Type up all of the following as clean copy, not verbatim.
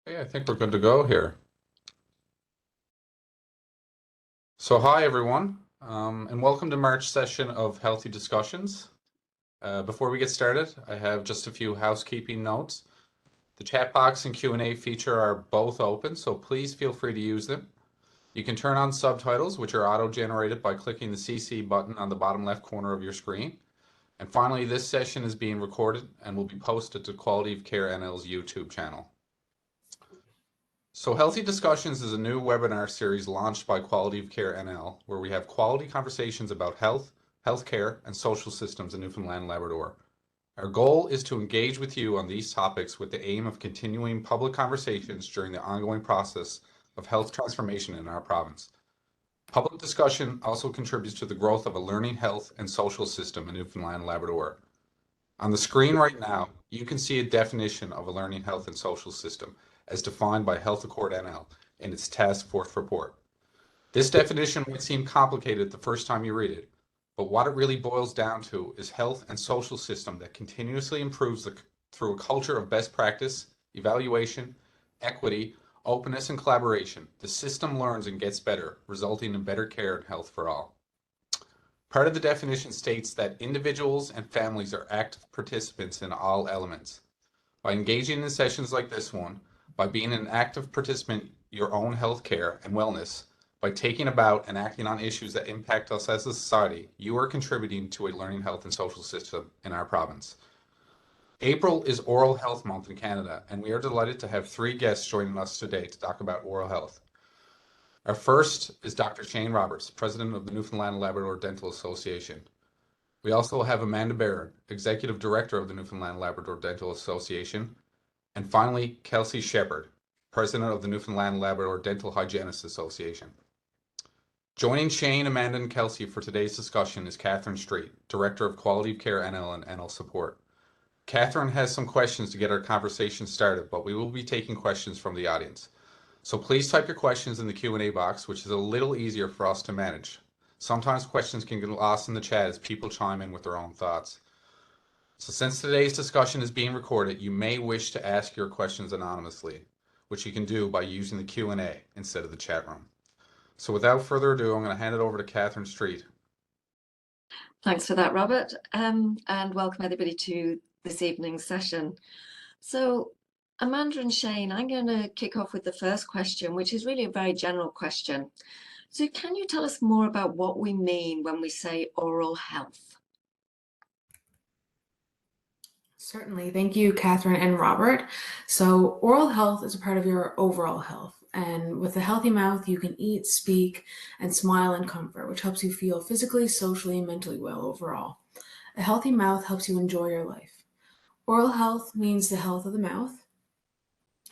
Okay, I think we're good to go here. So hi everyone, and welcome to March session of Healthy Discussions. Before we get started, I have just a few housekeeping notes. The chat box and Q&A feature are both open, so please feel free to use them. You can turn on subtitles, which are auto-generated by clicking the CC button on the bottom left corner of your screen. And finally, this session is being recorded and will be posted to Quality of Care NL's YouTube channel. So Healthy Discussions is a new webinar series launched by Quality of Care NL, where we have quality conversations about health, healthcare, and social systems in Newfoundland and Labrador. Our goal is to engage with you on these topics with the aim of continuing public conversations during the ongoing process of health transformation in our province. Public discussion also contributes to the growth of a learning health and social system in Newfoundland and Labrador. On the screen right now, you can see a definition of a learning health and social system as defined by Health Accord NL in its task force report. This definition might seem complicated the first time you read it, but what it really boils down to is health and social system that continuously improves through a culture of best practice, evaluation, equity, openness, and collaboration. The system learns and gets better, resulting in better care and health for all. Part of the definition states that individuals and families are active participants in all elements. By engaging in sessions like this one, by being an active participant in your own health care and wellness, by taking about and acting on issues that impact us as a society, you are contributing to a learning health and social system in our province. April is Oral Health Month in Canada, and we are delighted to have 3 guests joining us today to talk about oral health. Our first is Dr. Shane Roberts, President of the Newfoundland and Labrador Dental Association. We also have Amanda Barron, Executive Director of the Newfoundland and Labrador Dental Association. And finally, Kelsey Shepard, President of the Newfoundland and Labrador Dental Hygienists Association. Joining Shane, Amanda, and Kelsey for today's discussion is Catherine Street, Director of Quality of Care NL and NL Support. Catherine has some questions to get our conversation started, but we will be taking questions from the audience. So please type your questions in the Q&A box, which is a little easier for us to manage. Sometimes questions can get lost in the chat as people chime in with their own thoughts. So since today's discussion is being recorded, you may wish to ask your questions anonymously, which you can do by using the Q&A instead of the chat room. So without further ado, I'm going to hand it over to Catherine Street. Thanks for that, Robert, and welcome everybody to this evening's session. So Amanda and Shane, I'm going to kick off with the first question, which is really a very general question. So can you tell us more about what we mean when we say oral health? Certainly. Thank you, Catherine and Robert. So oral health is a part of your overall health. And with a healthy mouth, you can eat, speak, and smile in comfort, which helps you feel physically, socially, and mentally well overall. A healthy mouth helps you enjoy your life. Oral health means the health of the mouth.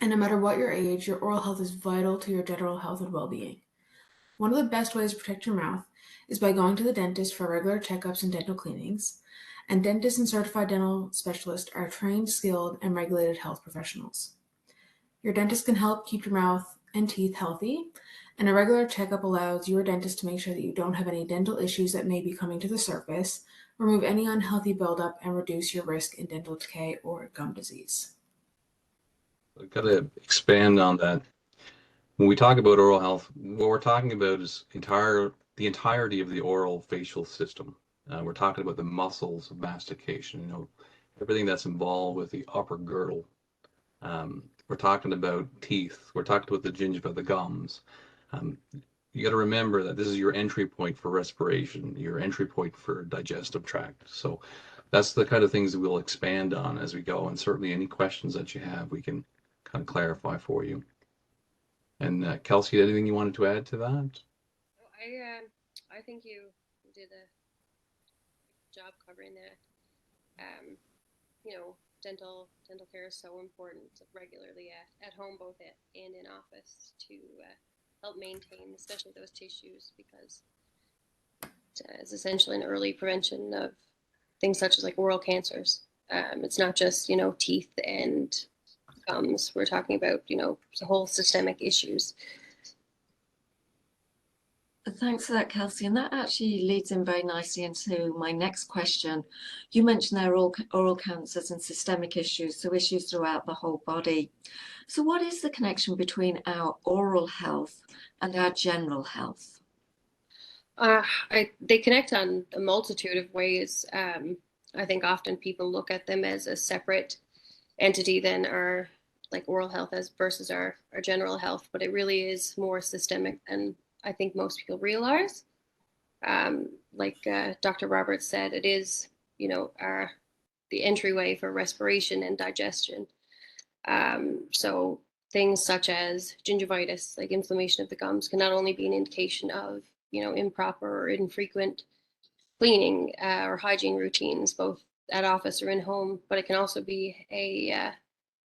And no matter what your age, your oral health is vital to your general health and well-being. One of the best ways to protect your mouth is by going to the dentist for regular checkups and dental cleanings. And dentists and certified dental specialists are trained, skilled, and regulated health professionals. Your dentist can help keep your mouth and teeth healthy, and a regular checkup allows your dentist to make sure that you don't have any dental issues that may be coming to the surface, remove any unhealthy buildup, and reduce your risk in dental decay or gum disease. I've got to expand on that. When we talk about oral health, what we're talking about is the entirety of the oral facial system. We're talking about the muscles of mastication, everything that's involved with the upper girdle. We're talking about teeth. We're talking about the gingiva, the gums. You got to remember that this is your entry point for respiration, your entry point for digestive tract. So that's the kind of things that we'll expand on as we go. And certainly any questions that you have, we can kind of clarify for you. And Kelsey, anything you wanted to add to that? I think you did a job covering that. Dental care is so important regularly at home, both and in office, to help maintain, especially those tissues, because it's essentially an early prevention of things such as like oral cancers. It's not just teeth and gums. We're talking about the whole systemic issues. Thanks for that, Kelsey. And that actually leads in very nicely into my next question. You mentioned there are oral cancers and systemic issues, so issues throughout the whole body. So what is the connection between our oral health and our general health? They connect on a multitude of ways. I think often people look at them as a separate entity than our like oral health as versus our general health, but it really is more systemic than I think most people realize. Like Dr. Roberts said, it is, you know, the entryway for respiration and digestion. So things such as gingivitis, like inflammation of the gums, can not only be an indication of, you know, improper or infrequent cleaning or hygiene routines, both at office or in home, but it can also be a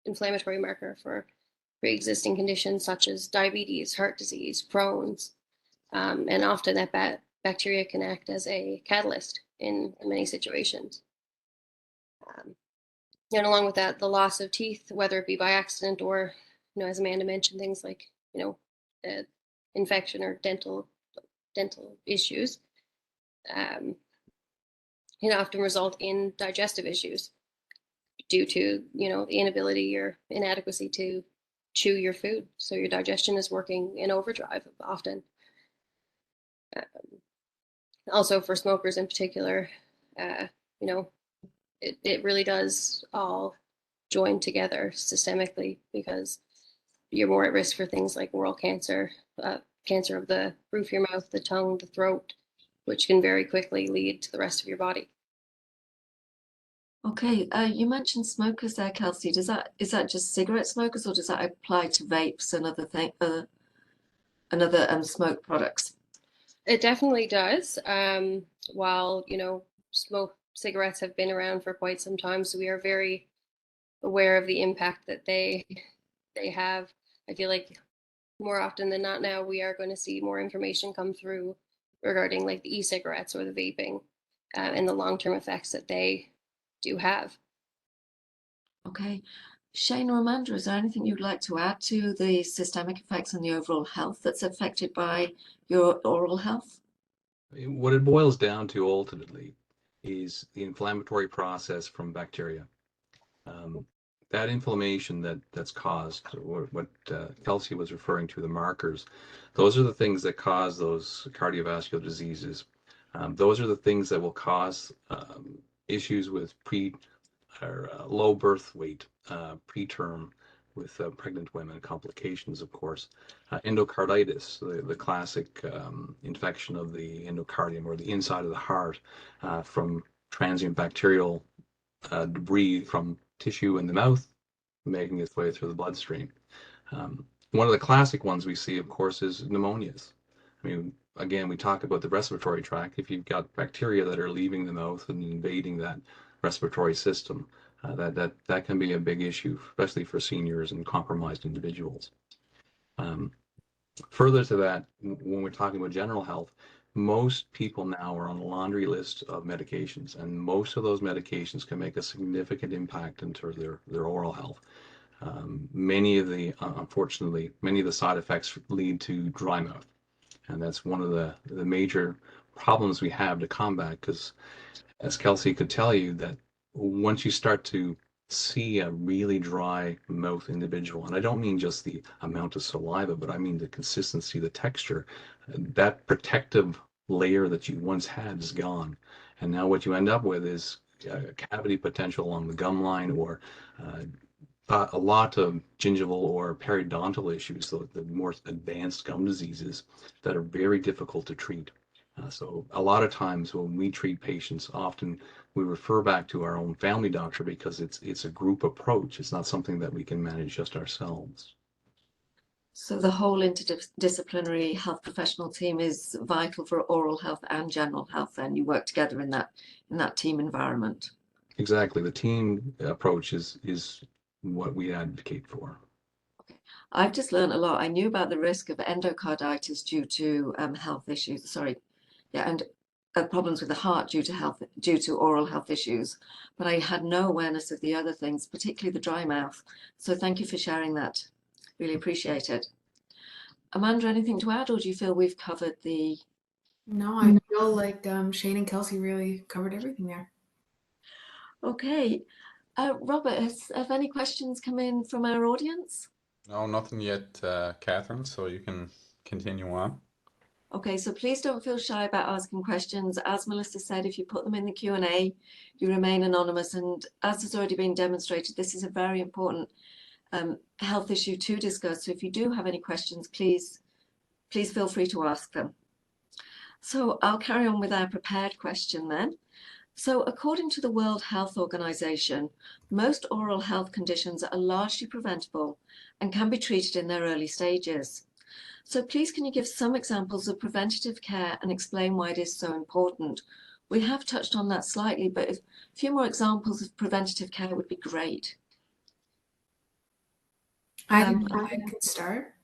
inflammatory marker for pre-existing conditions such as diabetes, heart disease, Crohn's, and often that bacteria can act as a catalyst in many situations. And along with that, the loss of teeth, whether it be by accident or, you know, as Amanda mentioned, things like, you know, infection or dental issues, can often result in digestive issues due to, you know, the inability or inadequacy to chew your food. So your digestion is working in overdrive often. Also for smokers in particular, you know, it really does all join together systemically because you're more at risk for things like oral cancer, cancer of the roof of your mouth, the tongue, the throat, which can very quickly lead to the rest of your body. Okay, you mentioned smokers there, Kelsey. Is that just cigarette smokers, or does that apply to vapes and other smoke products? It definitely does. While, you know, cigarettes have been around for quite some time, so we are very aware of the impact that they have. I feel like more often than not now we are going to see more information come through regarding like the e-cigarettes or the vaping and the long-term effects that they do have. Okay. Shane or Amanda, is there anything you'd like to add to the systemic effects on the overall health that's affected by your oral health? What it boils down to ultimately is the inflammatory process from bacteria. That inflammation that's caused, or what Kelsey was referring to, the markers, those are the things that cause those cardiovascular diseases. Those are the things that will cause issues with low birth weight, preterm, with pregnant women, complications, of course. Endocarditis, the classic infection of the endocardium or the inside of the heart from transient bacterial debris from tissue in the mouth making its way through the bloodstream. One of the classic ones we see, of course, is pneumonias. I mean, again, we talk about the respiratory tract. If you've got bacteria that are leaving the mouth and invading that respiratory system, that can be a big issue, especially for seniors and compromised individuals. Further to that, when we're talking about general health, most people now are on a laundry list of medications, and most of those medications can make a significant impact into their oral health. Unfortunately, many of the side effects lead to dry mouth, and that's one of the major problems we have to combat, because as Kelsey could tell you, that once you start to see a really dry mouth individual, and I don't mean just the amount of saliva, but I mean the consistency, the texture, that protective layer that you once had is gone. And now what you end up with is cavity potential along the gum line, or a lot of gingival or periodontal issues, so the more advanced gum diseases that are very difficult to treat. So a lot of times when we treat patients, often we refer back to our own family doctor because it's a group approach. It's not something that we can manage just ourselves. So the whole interdisciplinary health professional team is vital for oral health and general health, and you work together in that team environment. Exactly. The team approach is what we advocate for. I've just learned a lot. I knew about the risk of endocarditis due to health issues. And problems with the heart due to oral health issues, but I had no awareness of the other things, particularly the dry mouth. So thank you for sharing that. Really appreciate it. Amanda, anything to add, or do you feel we've covered the No, I feel like Shane and Kelsey really covered everything there. Okay. Robert, have any questions come in from our audience? No, nothing yet, Catherine, so you can continue on. Okay, so please don't feel shy about asking questions. As Melissa said, if you put them in the Q&A, you remain anonymous. And as has already been demonstrated, this is a very important health issue to discuss. So if you do have any questions, please feel free to ask them. So I'll carry on with our prepared question then. So according to the World Health Organization, most oral health conditions are largely preventable and can be treated in their early stages. So please can you give some examples of preventative care and explain why it is so important? We have touched on that slightly, but a few more examples of preventative care would be great. I can start.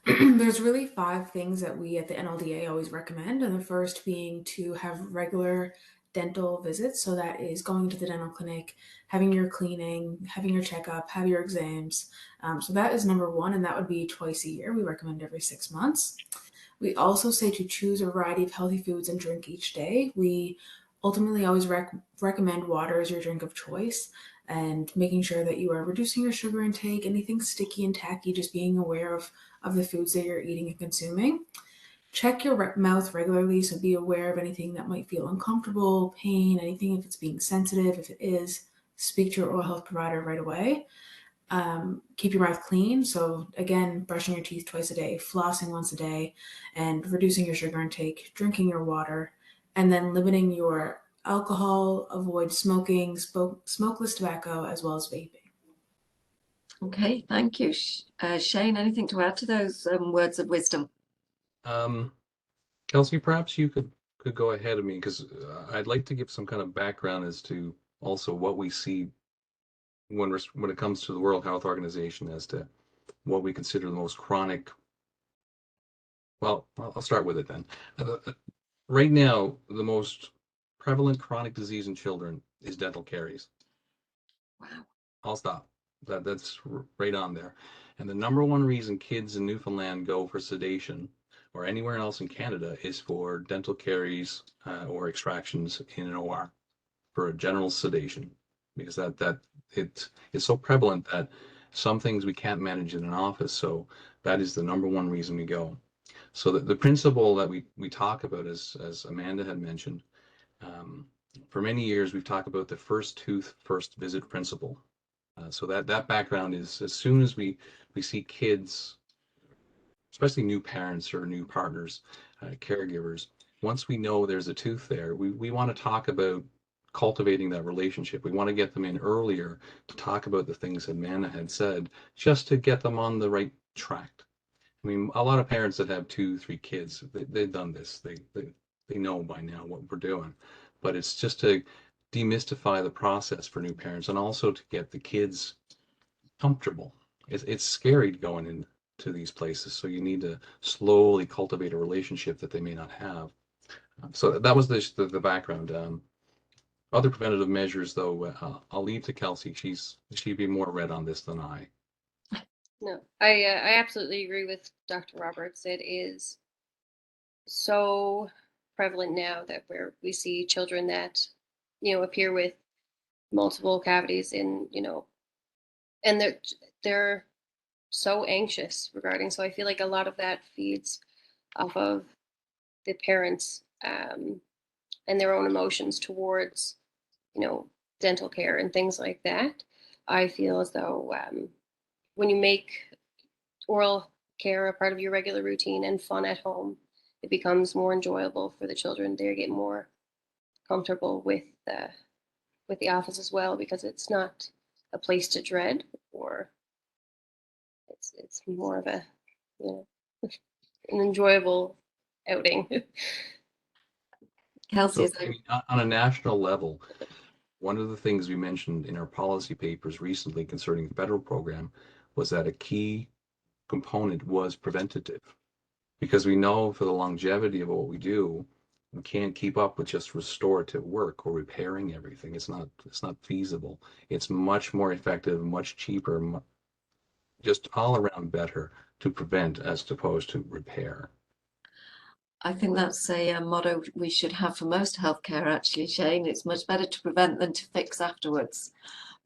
There's really 5 things that we at the NLDA always recommend, and the first being to have regular dental visits. So that is going to the dental clinic, having your cleaning, having your checkup, have your exams. So that is number 1, and that would be twice a year. We recommend every 6 months. We also say to choose a variety of healthy foods and drink each day. We ultimately always recommend water as your drink of choice, and making sure that you are reducing your sugar intake, anything sticky and tacky, just being aware of the foods that you're eating and consuming. Check your mouth regularly, so be aware of anything that might feel uncomfortable, pain, anything if it's being sensitive. If it is, speak to your oral health provider right away. Keep your mouth clean. So again, brushing your teeth twice a day, flossing once a day, and reducing your sugar intake, drinking your water, and then limiting your alcohol, avoid smoking, smokeless tobacco, as well as vaping. Okay, thank you. Shane, anything to add to those words of wisdom? Kelsey, perhaps you could go ahead of me, because I'd like to give some kind of background as to also what we see when it comes to the World Health Organization as to what we consider the most chronic. Well, I'll start with it then. Right now, the most prevalent chronic disease in children is dental caries. Wow. I'll stop. That's right on there. And the number 1 reason kids in Newfoundland go for sedation, or anywhere else in Canada, is for dental caries or extractions in an OR for a general sedation, because it's so prevalent that some things we can't manage in an office. So that is the number 1 reason we go. So the principle that we talk about, as Amanda had mentioned, for many years we've talked about the first tooth, first visit principle. So that background is, as soon as we see kids, especially new parents or new partners, caregivers, once we know there's a tooth there, we want to talk about cultivating that relationship. We want to get them in earlier to talk about the things that Amanda had said, just to get them on the right track. I mean, a lot of parents that have 2, 3 kids, they've done this. They know by now what we're doing, but it's just to demystify the process for new parents, and also to get the kids comfortable. It's scary going into these places, so you need to slowly cultivate a relationship that they may not have. So that was the background. Other preventative measures, though, I'll leave to Kelsey. She'd be more read on this than I. No, I absolutely agree with Dr. Roberts. It is so prevalent now that we see children that, appear with multiple cavities in, and they're so anxious regarding. So I feel like a lot of that feeds off of the parents and their own emotions towards, dental care and things like that. I feel as though when you make oral care a part of your regular routine and fun at home, it becomes more enjoyable for the children. They get more comfortable with the office as well, because it's not a place to dread, or it's more of a an enjoyable outing. Kelsey, So, on a national level, one of the things we mentioned in our policy papers recently concerning the federal program was that a key component was preventative, because we know for the longevity of what we do, we can't keep up with just restorative work or repairing everything. It's not feasible. It's much more effective, much cheaper, just all around better to prevent as opposed to repair. I think that's a motto we should have for most healthcare, actually, Shane. It's much better to prevent than to fix afterwards.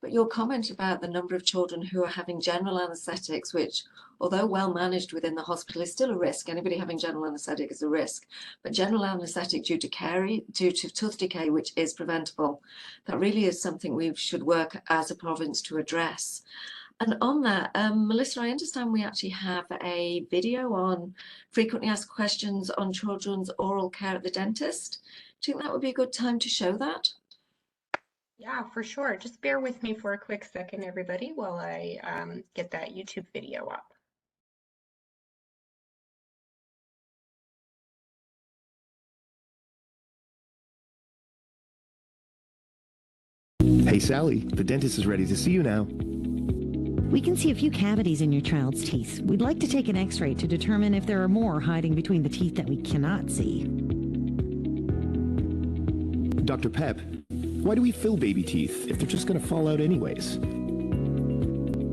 But your comment about the number of children who are having general anaesthetics, which, although well managed within the hospital, is still a risk. Anybody having general anaesthetic is a risk. But general anaesthetic due to tooth decay, which is preventable, that really is something we should work as a province to address. And on that, Melissa, I understand we actually have a video on frequently asked questions on children's oral care at the dentist. Do you think that would be a good time to show that? Yeah, for sure. Just bear with me for a quick second, everybody, while I get that YouTube video up. Hey Sally, the dentist is ready to see you now. We can see a few cavities in your child's teeth. We'd like to take an x-ray to determine if there are more hiding between the teeth that we cannot see. Dr. Pep, why do we fill baby teeth if they're just going to fall out anyways?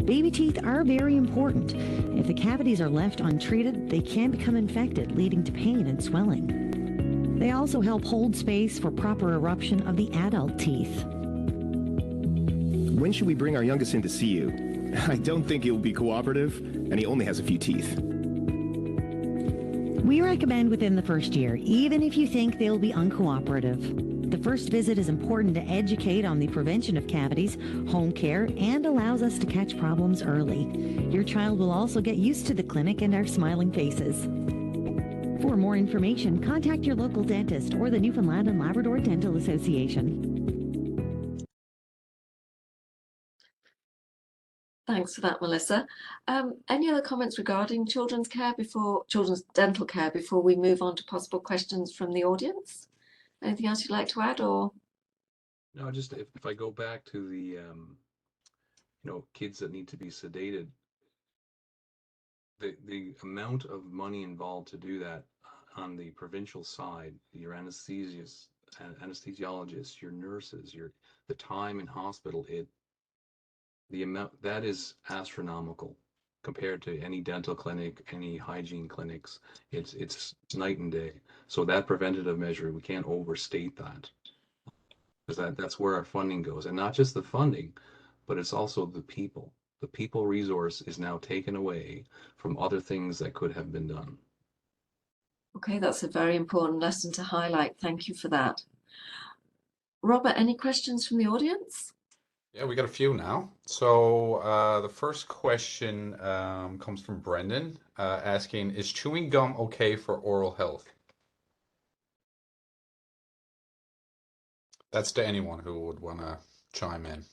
Baby teeth are very important. If the cavities are left untreated, they can become infected, leading to pain and swelling. They also help hold space for proper eruption of the adult teeth. When should we bring our youngest in to see you? I don't think he'll be cooperative, and he only has a few teeth. We recommend within the first year, even if you think they'll be uncooperative. The first visit is important to educate on the prevention of cavities, home care, and allows us to catch problems early. Your child will also get used to the clinic and our smiling faces. For more information, contact your local dentist or the Newfoundland and Labrador Dental Association. Thanks for that, Melissa. Any other comments regarding children's dental care before we move on to possible questions from the audience? Anything else you'd like to add, or? No, just if I go back to the, kids that need to be sedated, the amount of money involved to do that on the provincial side, your anesthesiologists, your nurses, the time in hospital, the amount that is astronomical compared to any dental clinic, any hygiene clinics. It's night and day. So that preventative measure, we can't overstate that, because that's where our funding goes, and not just the funding, but it's also the people. The people resource is now taken away from other things that could have been done. Okay, that's a very important lesson to highlight. Thank you for that. Robert, any questions from the audience? Yeah, we got a few now. So the first question comes from Brendan asking, is chewing gum okay for oral health? That's to anyone who would want to chime in.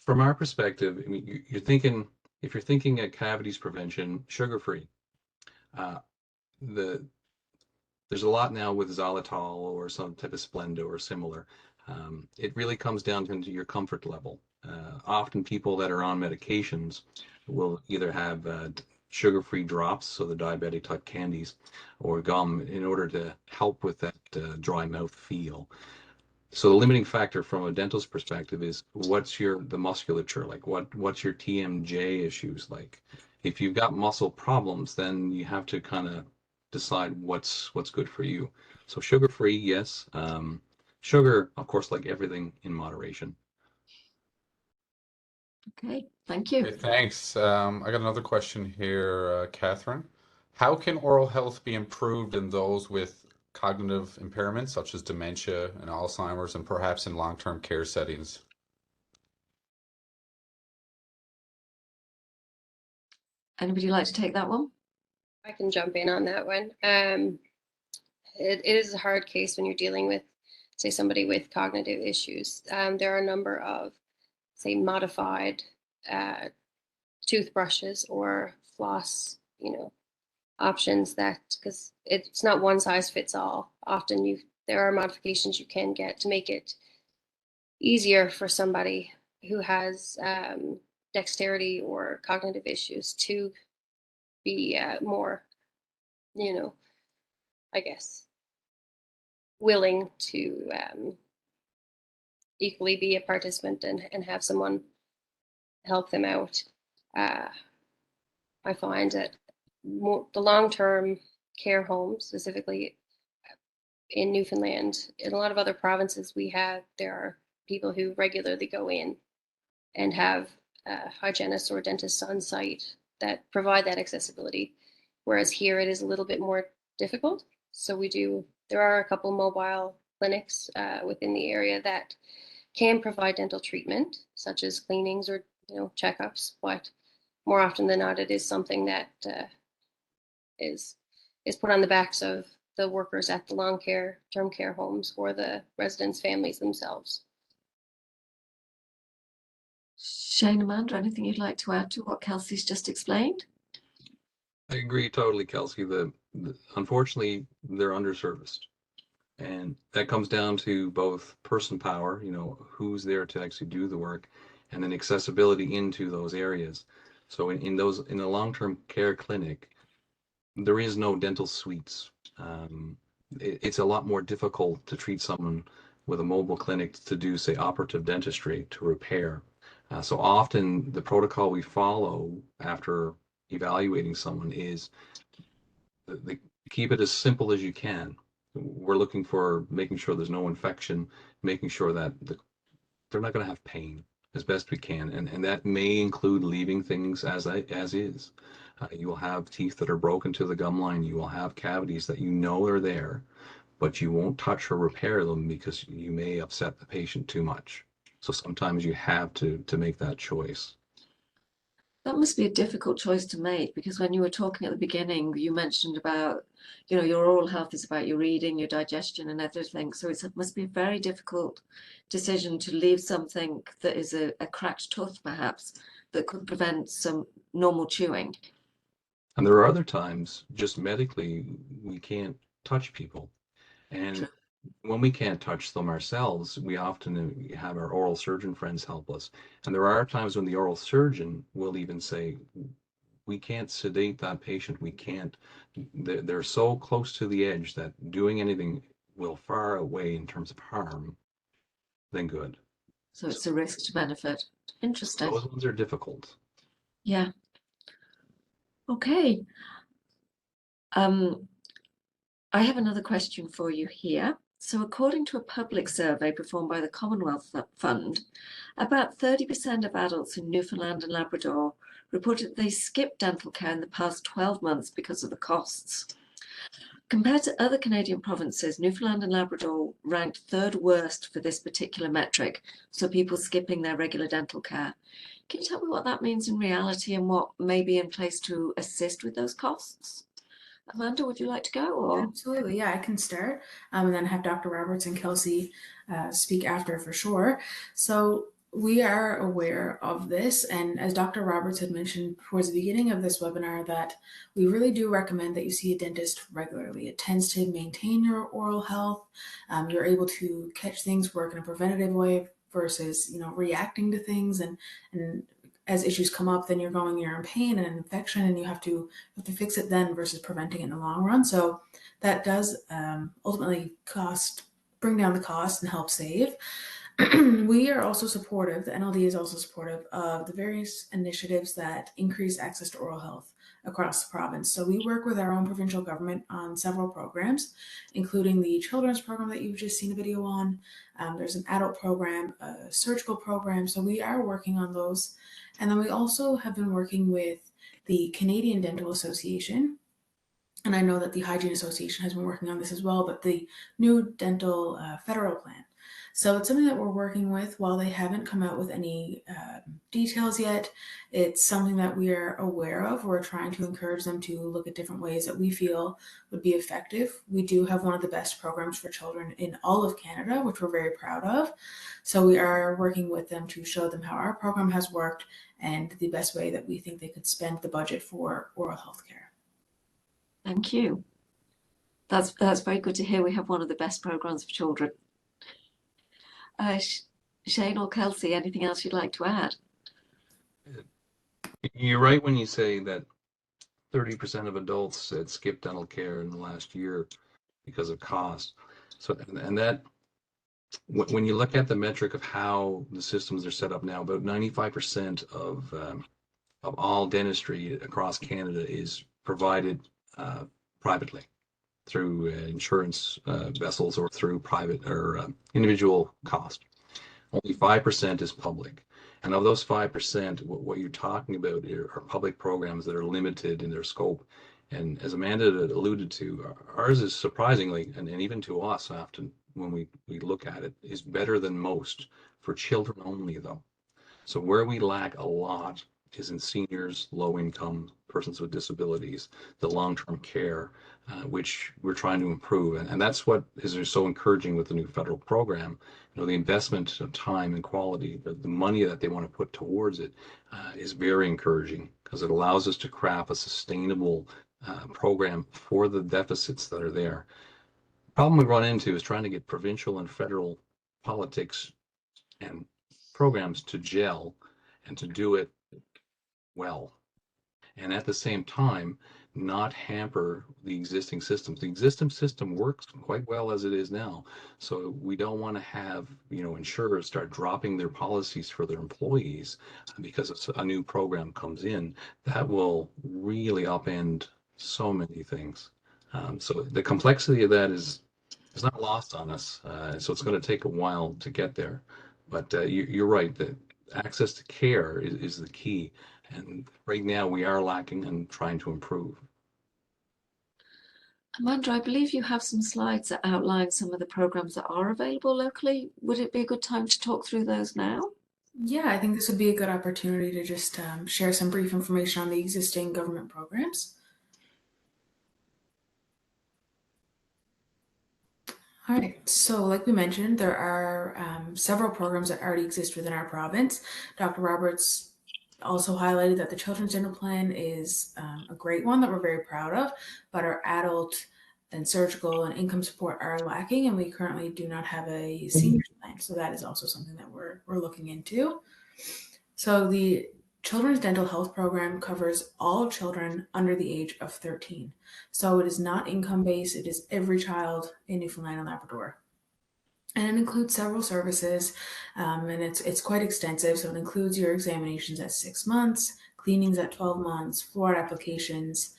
From our perspective, I mean, if you're thinking at cavities prevention, sugar-free. There's a lot now with xylitol or some type of Splenda or similar. It really comes down to your comfort level. Often people that are on medications will either have sugar-free drops, so the diabetic type candies, or gum in order to help with that dry mouth feel. So the limiting factor from a dental's perspective is what's the musculature like? What's your TMJ issues like? If you've got muscle problems, then you have to kind of decide what's good for you. So sugar-free, yes. Sugar, of course, like everything, in moderation. Okay, thank you. Okay, thanks. I got another question here, Catherine. How can oral health be improved in those with cognitive impairments such as dementia and Alzheimer's, and perhaps in long-term care settings? Anybody like to take that one? I can jump in on that one. It is a hard case when you're dealing with, say, somebody with cognitive issues. There are a number of, say, modified toothbrushes or floss, options that, because it's not one size fits all. Often there are modifications you can get to make it easier for somebody who has dexterity or cognitive issues to be more, I guess, willing to equally be a participant and have someone help them out. I find that the long-term care homes, specifically in Newfoundland. In a lot of other provinces there are people who regularly go in and have hygienists or dentists on site that provide that accessibility. Whereas here it is a little bit more difficult. So there are a couple mobile clinics within the area that can provide dental treatment, such as cleanings or checkups, but more often than not, it is something that is put on the backs of the workers at the long-term care homes or the residents' families themselves. Shane, Amanda, anything you'd like to add to what Kelsey's just explained? I agree totally, Kelsey. Unfortunately, they're underserviced. And that comes down to both person power, who's there to actually do the work, and then accessibility into those areas. So in a long-term care clinic, there is no dental suites. It's a lot more difficult to treat someone with a mobile clinic to do, say, operative dentistry to repair. So often the protocol we follow after evaluating someone is keep it as simple as you can. We're looking for making sure there's no infection, making sure that they're not going to have pain as best we can. And that may include leaving things as is. You will have teeth that are broken to the gum line. You will have cavities that are there, but you won't touch or repair them because you may upset the patient too much. So sometimes you have to make that choice. That must be a difficult choice to make, because when you were talking at the beginning, you mentioned about, your oral health is about your eating, your digestion and everything. So it must be a very difficult decision to leave something that is a cracked tooth, perhaps, that could prevent some normal chewing. And there are other times, just medically, we can't touch people. And True. when we can't touch them ourselves, we often have our oral surgeon friends help us. And there are times when the oral surgeon will even say, we can't sedate that patient. We can't. They're so close to the edge that doing anything will far outweigh in terms of harm than good. So it's a risk to benefit. Interesting. Those ones are difficult. Yeah. Okay. I have another question for you here. So according to a public survey performed by the Commonwealth Fund, about 30% of adults in Newfoundland and Labrador reported they skipped dental care in the past 12 months because of the costs. Compared to other Canadian provinces, Newfoundland and Labrador ranked third worst for this particular metric, so people skipping their regular dental care. Can you tell me what that means in reality and what may be in place to assist with those costs? Amanda, would you like to go? Or? Absolutely, yeah, I can start, and then have Dr. Roberts and Kelsey speak after for sure. So we are aware of this, and as Dr. Roberts had mentioned towards the beginning of this webinar, that we really do recommend that you see a dentist regularly. It tends to maintain your oral health. You're able to catch things, work in a preventative way versus reacting to things, and as issues come up, then you're in pain and an infection, and you have to fix it then versus preventing it in the long run. So that does ultimately bring down the cost and help save. We are also supportive, the NLD is also supportive of the various initiatives that increase access to oral health across the province. So we work with our own provincial government on several programs, including the children's program that you've just seen a video on. There's an adult program, a surgical program. So we are working on those. And then we also have been working with the Canadian Dental Association. And I know that the Hygiene Association has been working on this as well, but the new dental federal plan. So it's something that we're working with. While they haven't come out with any details yet, it's something that we are aware of. We're trying to encourage them to look at different ways that we feel would be effective. We do have one of the best programs for children in all of Canada, which we're very proud of. So we are working with them to show them how our program has worked and the best way that we think they could spend the budget for oral health care. Thank you. That's very good to hear. We have one of the best programs for children. Shane or Kelsey, anything else you'd like to add? You're right when you say that 30% of adults had skipped dental care in the last year because of cost. So, and that, when you look at the metric of how the systems are set up now, about 95% of all dentistry across Canada is provided privately through insurance vessels or through private or individual cost. Only 5% is public. And of those 5%, what you're talking about are public programs that are limited in their scope. And as Amanda alluded to, ours is surprisingly, and even to us often when we look at it, is better than most for children only though. So where we lack a lot is in seniors, low income, persons with disabilities, the long-term care, which we're trying to improve. And that's what is so encouraging with the new federal program. You know, the investment of time and quality, the money that they want to put towards it is very encouraging because it allows us to craft a sustainable program for the deficits that are there. The problem we run into is trying to get provincial and federal politics and programs to gel and to do it well. And at the same time, not hamper the existing systems. The existing system works quite well as it is now. So we don't want to have, you know, insurers start dropping their policies for their employees because a new program comes in. That will really upend so many things. So the complexity of that is not lost on us. So it's going to take a while to get there. But you're right that access to care is the key. And right now we are lacking and trying to improve. Amanda, I believe you have some slides that outline some of the programs that are available locally. Would it be a good time to talk through those now? Yeah, I think this would be a good opportunity to just share some brief information on the existing government programs. All right, so like we mentioned, there are several programs that already exist within our province. Dr. Roberts also highlighted that the Children's Dental Plan is a great one that we're very proud of, but our adult and surgical and income support are lacking, and we currently do not have a seniors plan. So that is also something that we're looking into. So the Children's Dental Health Program covers all children under the age of 13. So it is not income-based, it is every child in Newfoundland and Labrador. And it includes several services, and it's quite extensive. So it includes your examinations at 6 months, cleanings at 12 months, fluoride applications,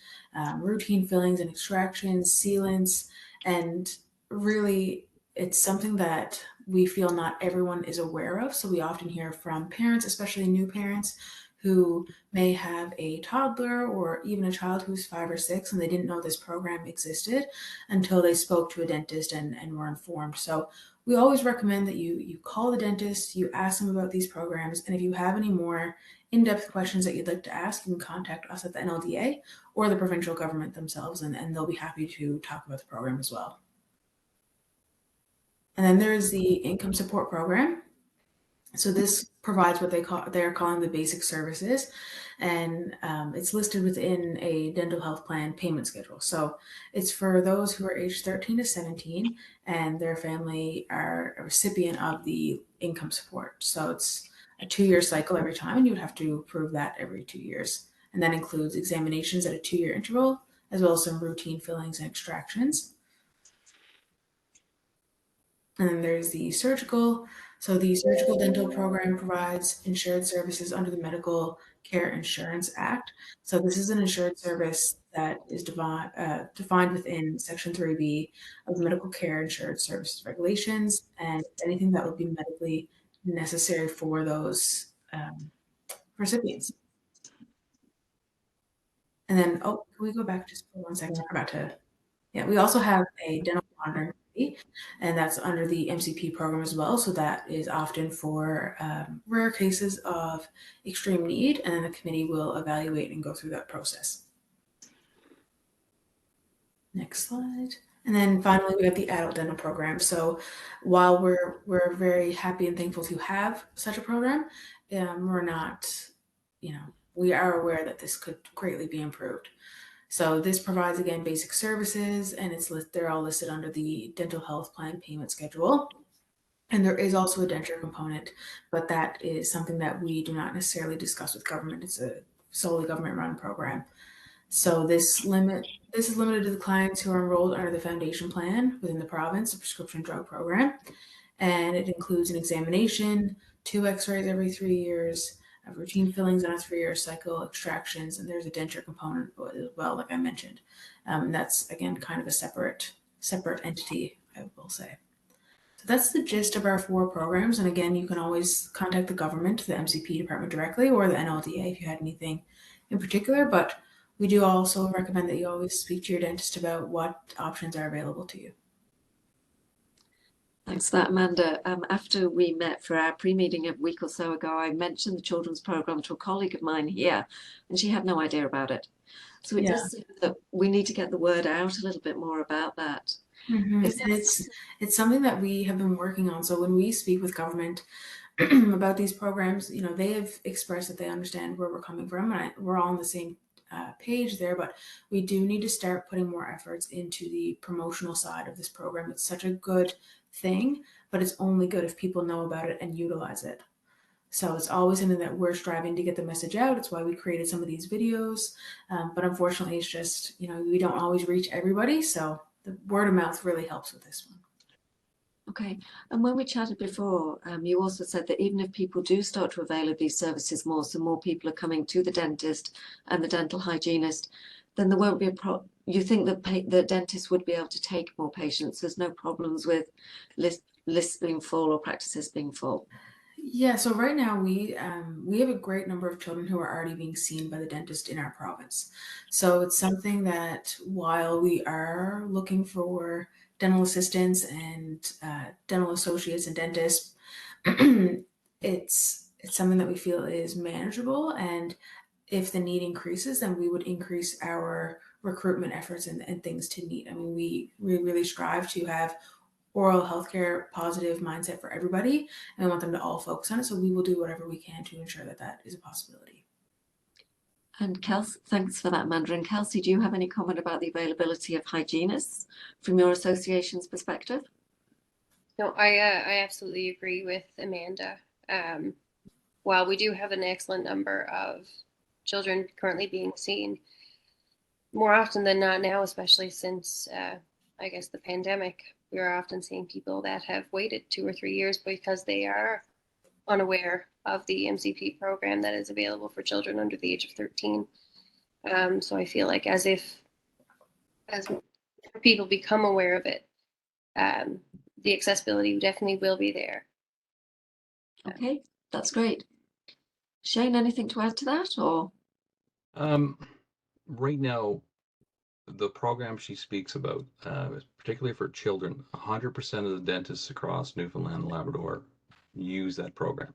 routine fillings and extractions, sealants, and really it's something that we feel not everyone is aware of. So we often hear from parents, especially new parents, who may have a toddler or even a child who's 5 or 6 and they didn't know this program existed until they spoke to a dentist and were informed. So we always recommend that you call the dentist, you ask them about these programs, and if you have any more in-depth questions that you'd like to ask, you can contact us at the NLDA or the provincial government themselves, and they'll be happy to talk about the program as well. And then there's the income support program. So this provides what they're calling the basic services, and it's listed within a dental health plan payment schedule. So it's for those who are aged 13 to 17 and their family are a recipient of the income support. So it's a 2-year cycle every time, and you would have to prove that every 2 years. And that includes examinations at a 2-year interval, as well as some routine fillings and extractions. And then there's the surgical. So the surgical dental program provides insured services under the Medical Care Insurance Act. So this is an insured service that is defined within Section 3B of the Medical Care Insured Services Regulations, and anything that would be medically necessary for those recipients. And then, can we go back just for 1 second? I forgot to. Yeah, we also have a dental monitoring committee, and that's under the MCP program as well. So that is often for rare cases of extreme need, and then the committee will evaluate and go through that process. Next slide. And then finally, we have the adult dental program. So while we're very happy and thankful to have such a program, we're not, we are aware that this could greatly be improved. So this provides, again, basic services, and they're all listed under the dental health plan payment schedule. And there is also a denture component, but that is something that we do not necessarily discuss with government. It's a solely government-run program. So this is limited to the clients who are enrolled under the foundation plan within the province, the prescription drug program. And it includes an examination, 2 x-rays every 3 years, have routine fillings on a 3-year cycle, extractions, and there's a denture component as well, like I mentioned. That's again kind of a separate entity, I will say. So that's the gist of our 4 programs. And again, you can always contact the government, the MCP department directly, or the NLDA if you had anything in particular. But we do also recommend that you always speak to your dentist about what options are available to you. Thanks for that, Amanda. After we met for our pre-meeting a week or so ago, I mentioned the children's program to a colleague of mine here, and she had no idea about it. So it does seem that we need to get the word out a little bit more about that. Mm-hmm. It's something that we have been working on. So when we speak with government about these programs, they have expressed that they understand where we're coming from, and we're all on the same page there. But we do need to start putting more efforts into the promotional side of this program. It's such a good thing, but it's only good if people know about it and utilize it. So it's always something that we're striving to get the message out. It's why we created some of these videos. But unfortunately, it's just, we don't always reach everybody. So the word of mouth really helps with this one. Okay. And when we chatted before, you also said that even if people do start to avail of these services more, so more people are coming to the dentist and the dental hygienist, then there won't be a you think that the dentist would be able to take more patients? There's no problems with lists being full or practices being full? Yeah, so right now we have a great number of children who are already being seen by the dentist in our province. So it's something that while we are looking for dental assistants and dental associates and dentists, it's something that we feel is manageable. And if the need increases, then we would increase our recruitment efforts and things to meet. I mean, we really strive to have oral healthcare positive mindset for everybody, and we want them to all focus on it. So we will do whatever we can to ensure that that is a possibility. And Kelsey, thanks for that, Amanda. And Kelsey, do you have any comment about the availability of hygienists from your association's perspective? No, I absolutely agree with Amanda. While we do have an excellent number of children currently being seen, more often than not now, especially since I guess the pandemic, we are often seeing people that have waited 2 or 3 years because they are unaware of the MCP program that is available for children under the age of 13. So I feel like as people become aware of it, the accessibility definitely will be there. Okay, that's great. Shane, anything to add to that, or? Right now, the program she speaks about, particularly for children, 100% of the dentists across Newfoundland and Labrador use that program.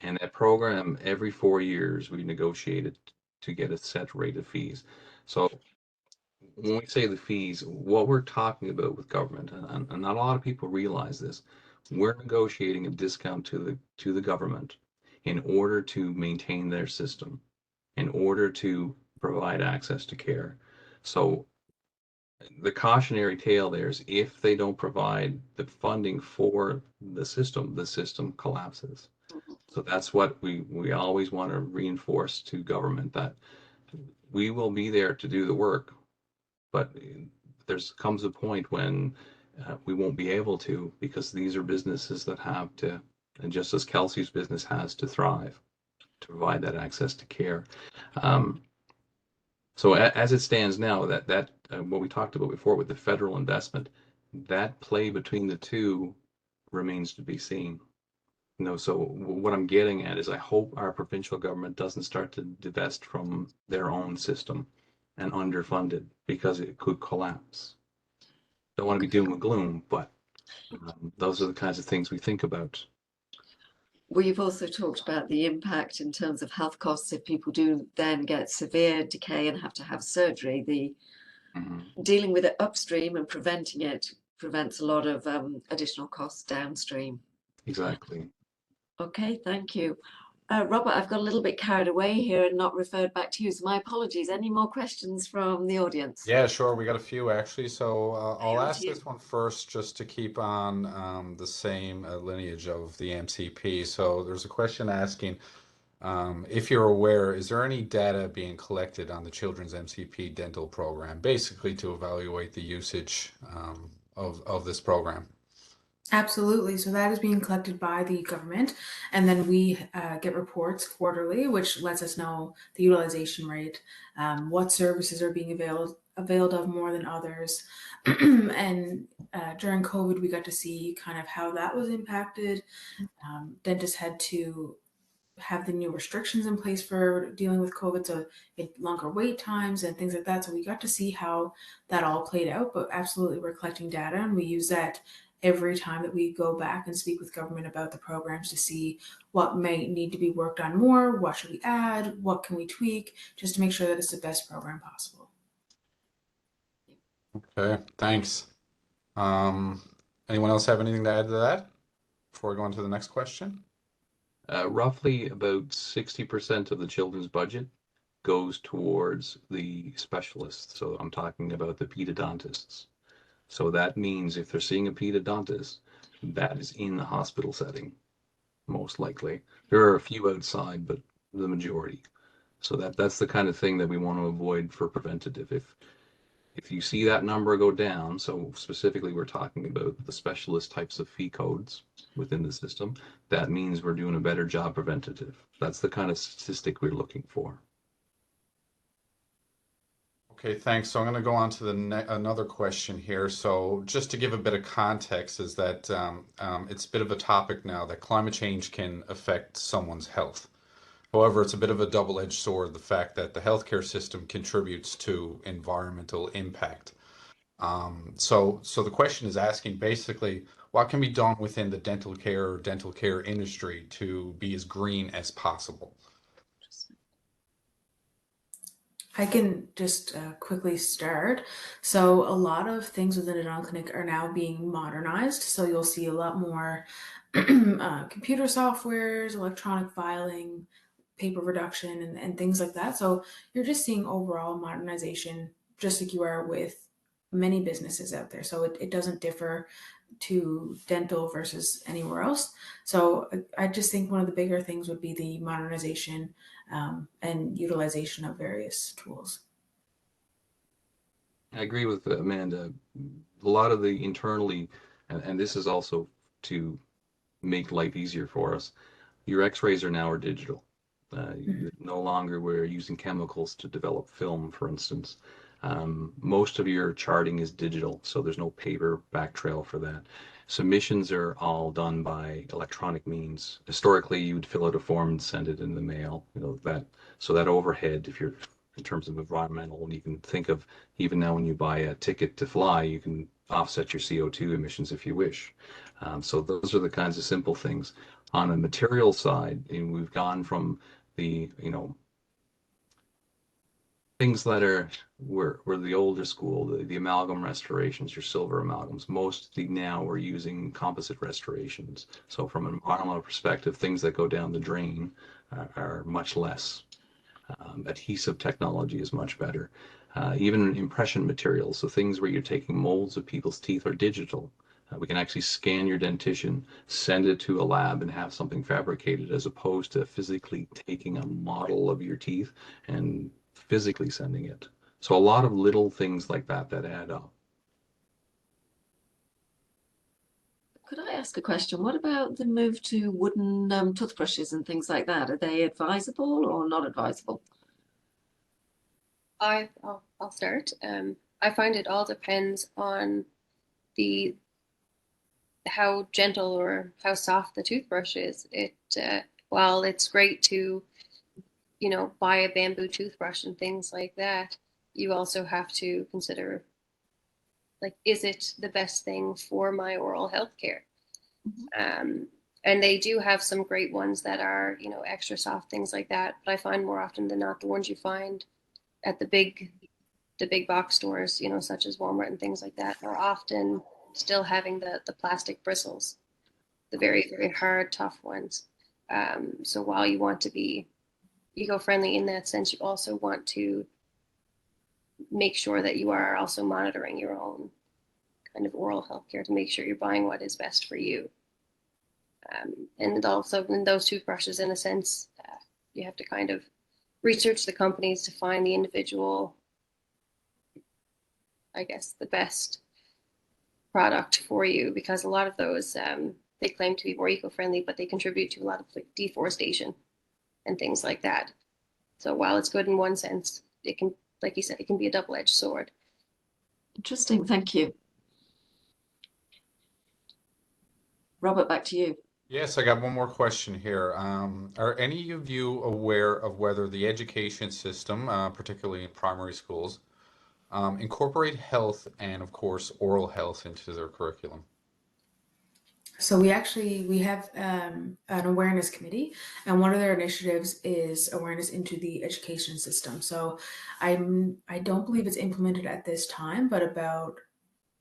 And that program, every 4 years, we negotiated to get a set rate of fees. So when we say the fees, what we're talking about with government, and not a lot of people realize this, we're negotiating a discount to the government in order to maintain their system, in order to provide access to care. So the cautionary tale there is if they don't provide the funding for the system collapses. So that's what we always want to reinforce to government, that we will be there to do the work, but comes a point when we won't be able to, because these are businesses that have to, and just as Kelsey's business has to thrive, to provide that access to care. So as it stands now, that what we talked about before with the federal investment, that play between the two remains to be seen. So what I'm getting at is I hope our provincial government doesn't start to divest from their own system and underfunded, because it could collapse. Don't want to be doom and gloom, but those are the kinds of things we think about. We've also talked about the impact in terms of health costs if people do then get severe decay and have to have surgery. Dealing with it upstream and preventing it prevents a lot of additional costs downstream. Exactly. Okay, thank you. Robert, I've got a little bit carried away here and not referred back to you, so my apologies. Any more questions from the audience? Yeah, sure. We got a few actually. So I'll ask this one first just to keep on the same lineage of the MCP. So there's a question asking, if you're aware, is there any data being collected on the Children's MCP dental program, basically to evaluate the usage of this program? Absolutely. So that is being collected by the government, and then we get reports quarterly, which lets us know the utilization rate, what services are being availed of more than others, and during COVID, we got to see kind of how that was impacted. Dentists had to have the new restrictions in place for dealing with COVID, so longer wait times and things like that. So we got to see how that all played out. But absolutely, we're collecting data, and we use that every time that we go back and speak with government about the programs to see what may need to be worked on more, what should we add, what can we tweak, just to make sure that it's the best program possible. Okay, thanks. Um, Anyone else have anything to add to that before we go on to the next question? Roughly about 60% of the children's budget goes towards the specialists. So I'm talking about the pedodontists. So that means if they're seeing a pedodontist, that is in the hospital setting, most likely. There are a few outside, but the majority. So that's the kind of thing that we want to avoid for preventative. If you see that number go down, so specifically we're talking about the specialist types of fee codes within the system, that means we're doing a better job preventative. That's the kind of statistic we're looking for. Okay, thanks. So I'm going to go on to another question here. So just to give a bit of context, is that it's a bit of a topic now that climate change can affect someone's health. However, it's a bit of a double-edged sword, the fact that the healthcare system contributes to environmental impact. So the question is asking basically, what can be done within the dental care or dental care industry to be as green as possible? I can just quickly start. So a lot of things within a dental clinic are now being modernized. So you'll see a lot more computer softwares, electronic filing, paper reduction, and things like that. So you're just seeing overall modernization, just like you are with many businesses out there. So it doesn't differ to dental versus anywhere else. So I just think one of the bigger things would be the modernization and utilization of various tools. I agree with Amanda. A lot of the internally, and this is also to make life easier for us, your x-rays are digital. No longer we're using chemicals to develop film, for instance. Most of your charting is digital, so there's no paper back trail for that. Submissions are all done by electronic means. Historically, you would fill out a form and send it in the mail. So that overhead, if you're in terms of environmental, and you can think of even now when you buy a ticket to fly, you can offset your CO2 emissions if you wish. So those are the kinds of simple things. On a material side, we've gone from the things that were the older school, the amalgam restorations, your silver amalgams. Mostly now we're using composite restorations. So from an environmental perspective, things that go down the drain are much less. Adhesive technology is much better. Even impression materials, so things where you're taking molds of people's teeth are digital. We can actually scan your dentition, send it to a lab, and have something fabricated, as opposed to physically taking a model of your teeth and physically sending it. So a lot of little things like that add up. Could I ask a question? What about the move to wooden toothbrushes and things like that? Are they advisable or not advisable? I'll start. I find it all depends on how gentle or how soft the toothbrush is. While it's great to buy a bamboo toothbrush and things like that, you also have to consider, like, is it the best thing for my oral health care? And they do have some great ones that are, extra soft, things like that. But I find more often than not, the ones you find at the big box stores, such as Walmart and things like that, are often still having the plastic bristles, the very, very hard, tough ones. So while you want to be eco-friendly in that sense, you also want to make sure that you are also monitoring your own kind of oral health care to make sure you're buying what is best for you. And also in those toothbrushes, in a sense, you have to kind of research the companies to find the individual, I guess, the best product for you, because a lot of those they claim to be more eco-friendly, but they contribute to a lot of like deforestation and things like that. So while it's good in one sense, it can, like you said, it can be a double-edged sword. Interesting, thank you. Robert, back to you. Yes, I got one more question here. Are any of you aware of whether the education system, particularly in primary schools, incorporate health and, of course, oral health into their curriculum? So we have an awareness committee, and one of their initiatives is awareness into the education system. So I don't believe it's implemented at this time, but about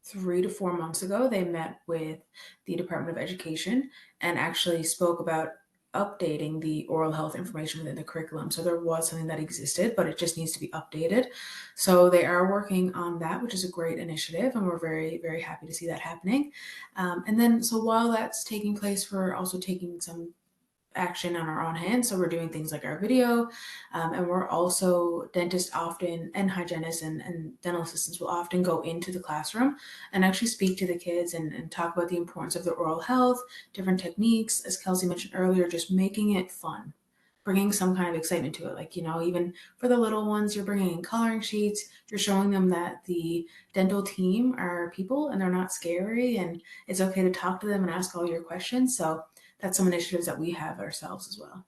3 to 4 months ago, they met with the Department of Education and actually spoke about updating the oral health information within the curriculum. So there was something that existed, but it just needs to be updated. So they are working on that, which is a great initiative, and we're very, very happy to see that happening. And then, so while that's taking place, we're also taking some action on our own hands. So we're doing things like our video, and we're also dentists often and hygienists and dental assistants will often go into the classroom and actually speak to the kids and talk about the importance of their oral health, different techniques, as Kelsey mentioned earlier, just making it fun, bringing some kind of excitement to it. Like, even for the little ones, you're bringing in coloring sheets, you're showing them that the dental team are people and they're not scary, and it's okay to talk to them and ask all your questions. So that's some initiatives that we have ourselves as well.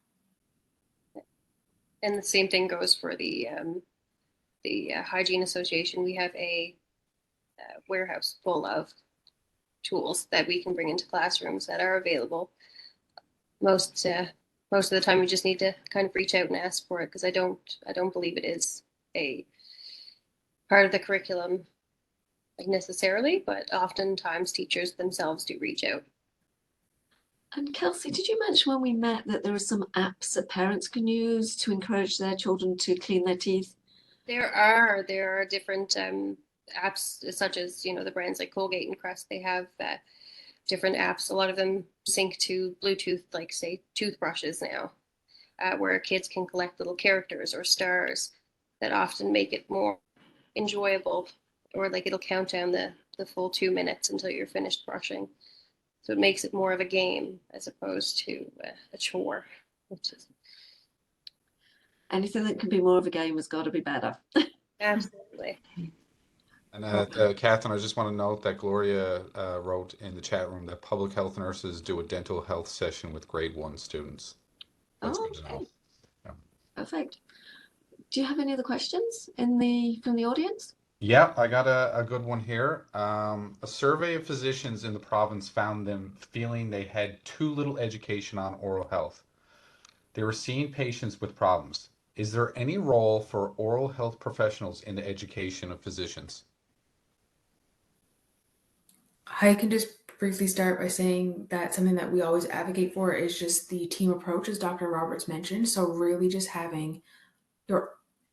And the same thing goes for the Hygiene Association. We have a warehouse full of tools that we can bring into classrooms that are available. Most of the time, we just need to kind of reach out and ask for it, because I don't believe it is a part of the curriculum like necessarily, but oftentimes teachers themselves do reach out. And Kelsey, did you mention when we met that there are some apps that parents can use to encourage their children to clean their teeth? There are different apps, such as the brands like Colgate and Crest. They have different apps. A lot of them sync to Bluetooth, like say toothbrushes now, where kids can collect little characters or stars that often make it more enjoyable, or like it'll count down the full 2 minutes until you're finished brushing. So it makes it more of a game as opposed to a chore, which is anything that can be more of a game has got to be better. absolutely. And Catherine, I just want to note that Gloria wrote in the chat room that public health nurses do a dental health session with grade 1 students. That's good to know. Yeah. Perfect. Do you have any other questions from the audience? Yeah, I got a good one here. A survey of physicians in the province found them feeling they had too little education on oral health. They were seeing patients with problems. Is there any role for oral health professionals in the education of physicians? I can just briefly start by saying that something that we always advocate for is just the team approach, as Dr. Roberts mentioned. So really just having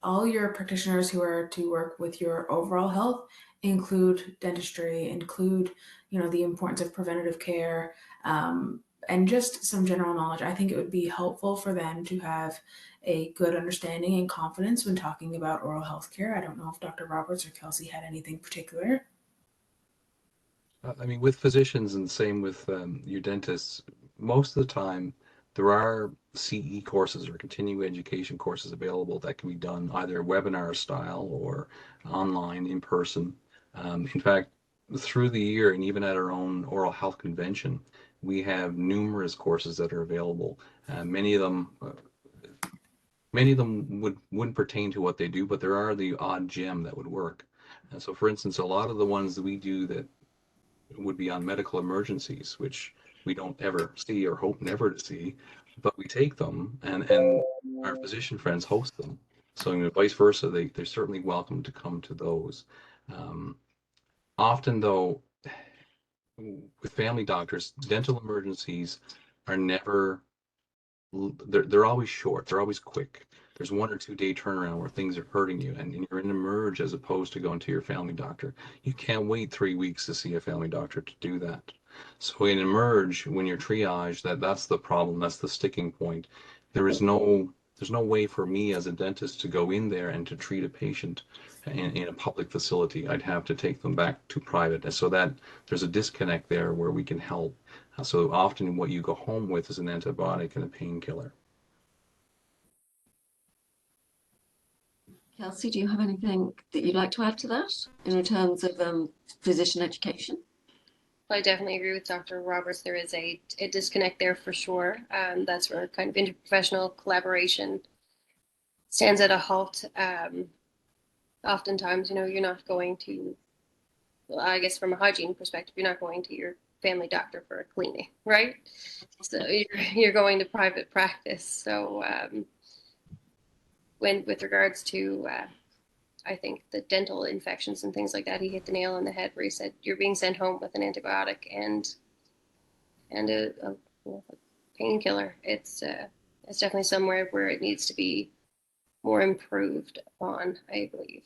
all your practitioners who are to work with your overall health include dentistry, include the importance of preventative care, and just some general knowledge. I think it would be helpful for them to have a good understanding and confidence when talking about oral health care. I don't know if Dr. Roberts or Kelsey had anything particular. I mean, with physicians and same with your dentists, most of the time there are CE courses or continuing education courses available that can be done either webinar style or online, in person. In fact, through the year and even at our own oral health convention, we have numerous courses that are available. Many of them wouldn't pertain to what they do, but there are the odd gem that would work. And so, for instance, a lot of the ones that we do that would be on medical emergencies, which we don't ever see or hope never to see, but we take them and our physician friends host them. So vice versa, they're certainly welcome to come to those. Often though, with family doctors, dental emergencies are never, they're always short, they're always quick. There's 1 or 2 day turnaround where things are hurting you and you're in emerge as opposed to going to your family doctor. You can't wait 3 weeks to see a family doctor to do that. So in emerge, when you're triaged, that's the problem, that's the sticking point. There is no there's no way for me as a dentist to go in there and to treat a patient in a public facility. I'd have to take them back to private. And so that there's a disconnect there where we can help. So often what you go home with is an antibiotic and a painkiller. Kelsey, do you have anything that you'd like to add to that in terms of physician education? I definitely agree with Dr. Roberts. There is a disconnect there for sure. That's where kind of interprofessional collaboration stands at a halt. Oftentimes, you're not going to, well, I guess from a hygiene perspective, you're not going to your family doctor for a cleaning, right? So you're going to private practice. So with regards to, I think the dental infections and things like that, he hit the nail on the head where he said you're being sent home with an antibiotic and a painkiller. It's definitely somewhere where it needs to be more improved upon, I believe.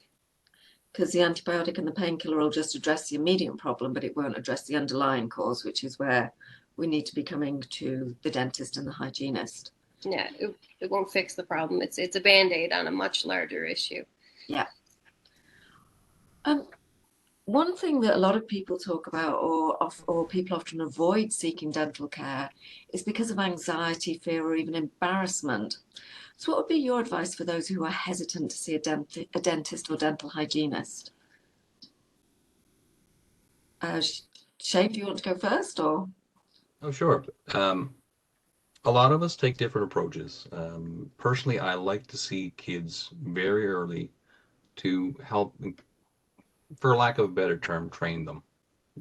Because the antibiotic and the painkiller will just address the immediate problem, but it won't address the underlying cause, which is where we need to be coming to the dentist and the hygienist. Yeah, it won't fix the problem. It's a Band-Aid on a much larger issue. Yeah. One thing that a lot of people talk about or people often avoid seeking dental care is because of anxiety, fear, or even embarrassment. So what would be your advice for those who are hesitant to see a dentist or dental hygienist? Shane, do you want to go first, or? Oh, sure. A lot of us take different approaches. Personally, I like to see kids very early to help, for lack of a better term, train them.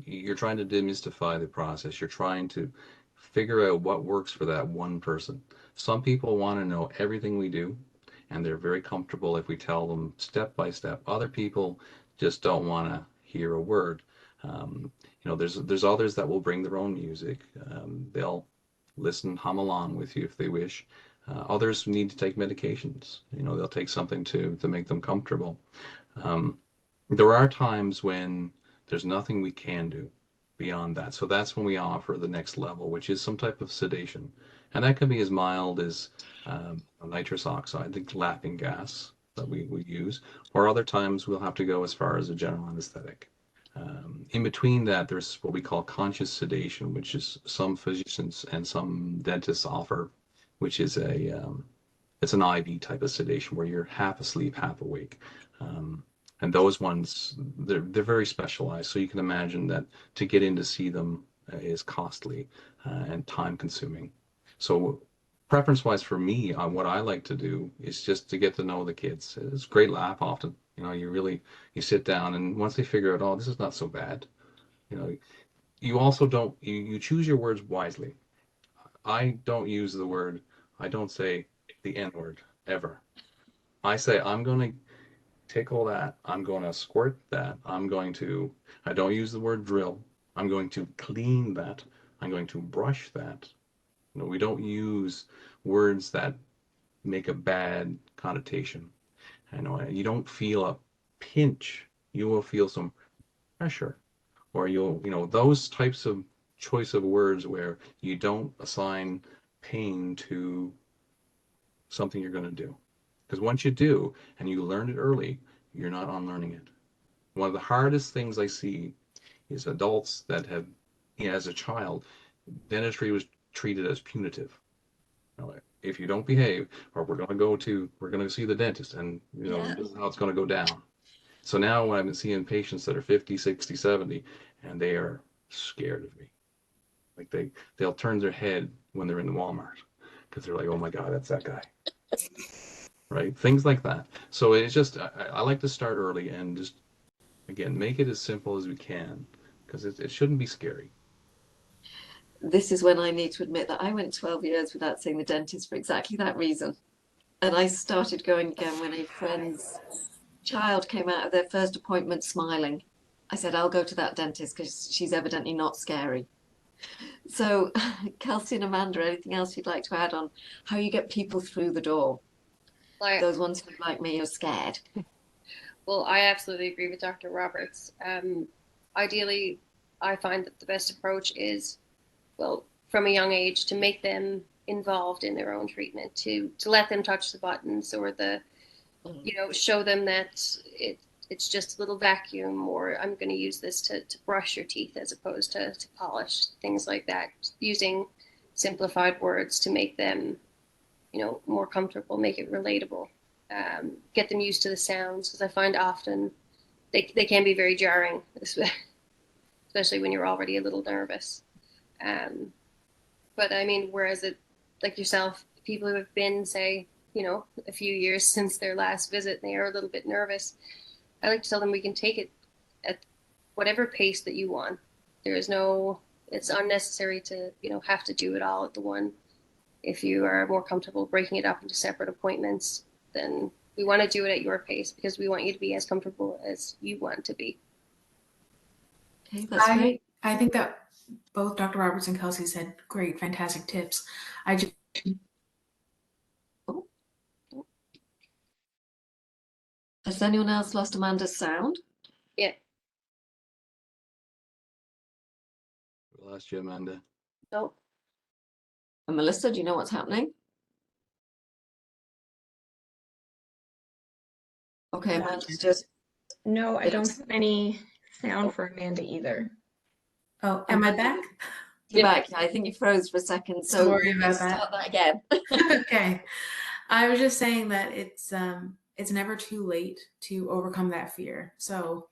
You're trying to demystify the process. You're trying to figure out what works for that one person. Some people want to know everything we do, and they're very comfortable if we tell them step by step. Other people just don't want to hear a word. There's others that will bring their own music. They'll listen, hum along with you if they wish. Others need to take medications. They'll take something to make them comfortable. There are times when there's nothing we can do beyond that. So that's when we offer the next level, which is some type of sedation. And that can be as mild as nitrous oxide, the laughing gas that we use, or other times we'll have to go as far as a general anesthetic. In between that, there's what we call conscious sedation, which is some physicians and some dentists offer, which is it's an IV type of sedation where you're half asleep, half awake. And those ones, they're very specialized. So you can imagine that to get in to see them is costly and time consuming. So preference-wise for me, what I like to do is just to get to know the kids. It's a great laugh often. You sit down, and once they figure out, oh, this is not so bad. You also you choose your words wisely. I don't use I don't say the N word ever. I say, I'm going to tickle that. I'm going to squirt that. I don't use the word drill. I'm going to clean that. I'm going to brush that. We don't use words that make a bad connotation. You don't feel a pinch. You will feel some pressure, or those types of choice of words where you don't assign pain to something you're going to do. Because once you do, and you learn it early, you're not unlearning it. One of the hardest things I see is adults that have, as a child, dentistry was treated as punitive. If you don't behave, or we're going to see the dentist, and this is how it's going to go down. So now when I've been seeing patients that are 50, 60, 70, and they are scared of me. Like they'll turn their head when they're in the Walmart because they're like, oh my God, that's that guy. Right? Things like that. So it's just, I like to start early and just, again, make it as simple as we can, because it shouldn't be scary. This is when I need to admit that I went 12 years without seeing the dentist for exactly that reason. And I started going again when a friend's child came out of their first appointment smiling. I said, I'll go to that dentist because she's evidently not scary. So, Kelsey and Amanda, anything else you'd like to add on how you get people through the door? Those ones who, like me, are scared. Well, I absolutely agree with Dr. Roberts. Ideally, I find that the best approach is, well, from a young age, to make them involved in their own treatment, to let them touch the buttons, or show them that it's just a little vacuum, or I'm going to use this to brush your teeth as opposed to polish, things like that, using simplified words to make them, more comfortable, make it relatable, get them used to the sounds, because I find often they can be very jarring, especially when you're already a little nervous. But I mean, whereas like yourself, people who have been, say, a few years since their last visit, and they are a little bit nervous, I like to tell them we can take it at whatever pace that you want. It's unnecessary to, have to do it all at the one. If you are more comfortable breaking it up into separate appointments, then we want to do it at your pace, because we want you to be as comfortable as you want to be. Okay, that's great. I think that both Dr. Roberts and Kelsey said great, fantastic tips. Has anyone else lost Amanda's sound? Yeah. We lost you, Amanda. No. And Melissa, do you know what's happening? Okay, Amanda's just. No, I don't have any sound for Amanda either. Oh, am I back? You're back. I think you froze for a second. So Sorry about start that again. Okay. I was just saying that it's never too late to overcome that fear. So,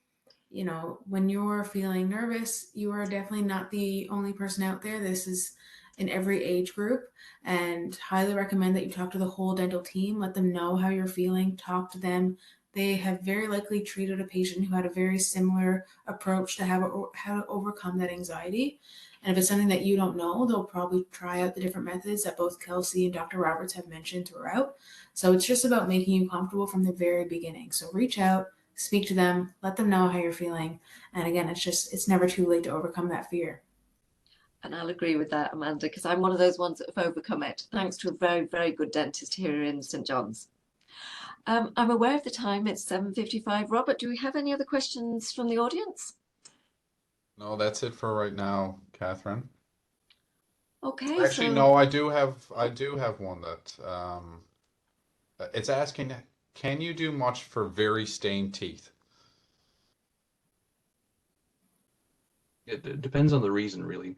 when you're feeling nervous, you are definitely not the only person out there. This is in every age group, and highly recommend that you talk to the whole dental team. Let them know how you're feeling. Talk to them. They have very likely treated a patient who had a very similar approach to how to overcome that anxiety. And if it's something that you don't know, they'll probably try out the different methods that both Kelsey and Dr. Roberts have mentioned throughout. So it's just about making you comfortable from the very beginning. So reach out, speak to them, let them know how you're feeling. And again, it's never too late to overcome that fear. And I'll agree with that, Amanda, because I'm one of those ones that have overcome it, thanks to a very, very good dentist here in St. John's. I'm aware of the time, it's 7:55. Robert, do we have any other questions from the audience? No, that's it for right now, Catherine. Okay, Actually, so no, I do have one that it's asking, can you do much for very stained teeth? It depends on the reason, really.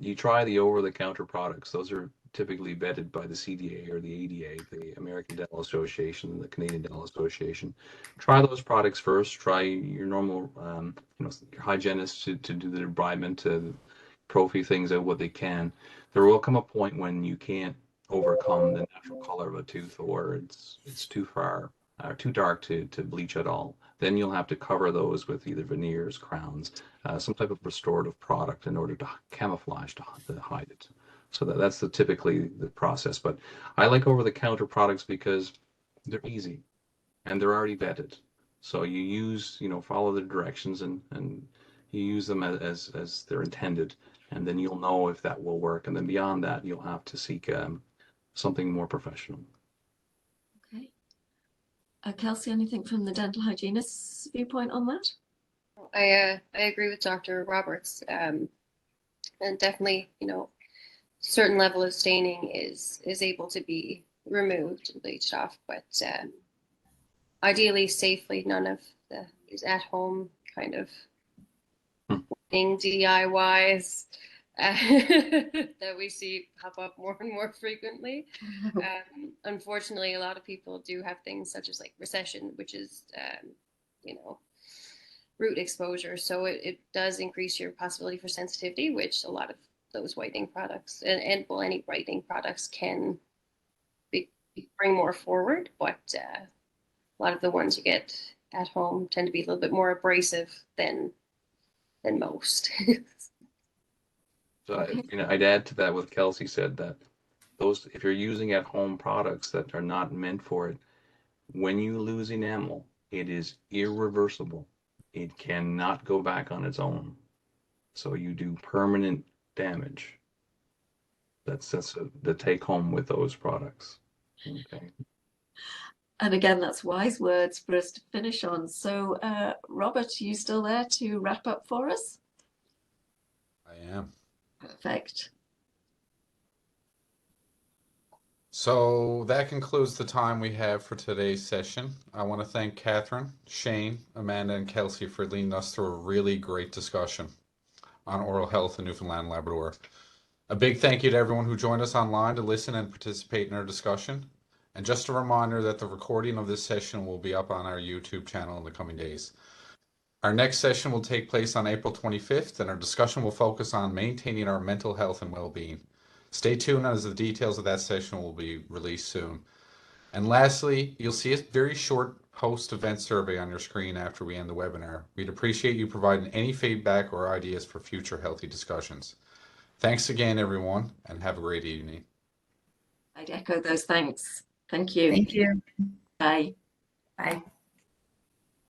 You try the over-the-counter products. Those are typically vetted by the CDA or the ADA, the American Dental Association, the Canadian Dental Association. Try those products first. Try your normal, your hygienist to do the debridement, to prophy things out what they can. There will come a point when you can't overcome the natural color of a tooth, or it's too far or too dark to bleach at all. Then you'll have to cover those with either veneers, crowns, some type of restorative product in order to camouflage to hide it. So that's typically the process. But I like over-the-counter products because they're easy and they're already vetted. So you use, follow the directions and you use them as they're intended, and then you'll know if that will work. And then beyond that, you'll have to seek something more professional. okay. Kelsey, anything from the dental hygienist's viewpoint on that? I agree with Dr. Roberts, and definitely, certain level of staining is able to be removed and bleached off, but ideally safely. None of these at-home kind of DIYs that we see pop up more and more frequently. Unfortunately, a lot of people do have things such as like recession, which is, root exposure. So it does increase your possibility for sensitivity, which a lot of those whitening products and any whitening products can bring more forward. But a lot of the ones you get at home tend to be a little bit more abrasive than most. So I'd add to that what Kelsey said, that those, if you're using at home products that are not meant for it, when you lose enamel, it is irreversible. It cannot go back on its own. So you do permanent damage. That's the take home with those products. Okay. And again, that's wise words for us to finish on. So, Robert, are you still there to wrap up for us? I am. Perfect. So that concludes the time we have for today's session. I want to thank Catherine, Shane, Amanda, and Kelsey for leading us through a really great discussion on oral health in Newfoundland and Labrador. A big thank you to everyone who joined us online to listen and participate in our discussion. And just a reminder that the recording of this session will be up on our YouTube channel in the coming days. Our next session will take place on April 25th, and our discussion will focus on maintaining our mental health and well-being. Stay tuned as the details of that session will be released soon. And lastly, you'll see a very short post-event survey on your screen after we end the webinar. We'd appreciate you providing any feedback or ideas for future healthy discussions. Thanks again, everyone, and have a great evening. I'd echo those thanks. Thank you. Thank you. Bye. Bye.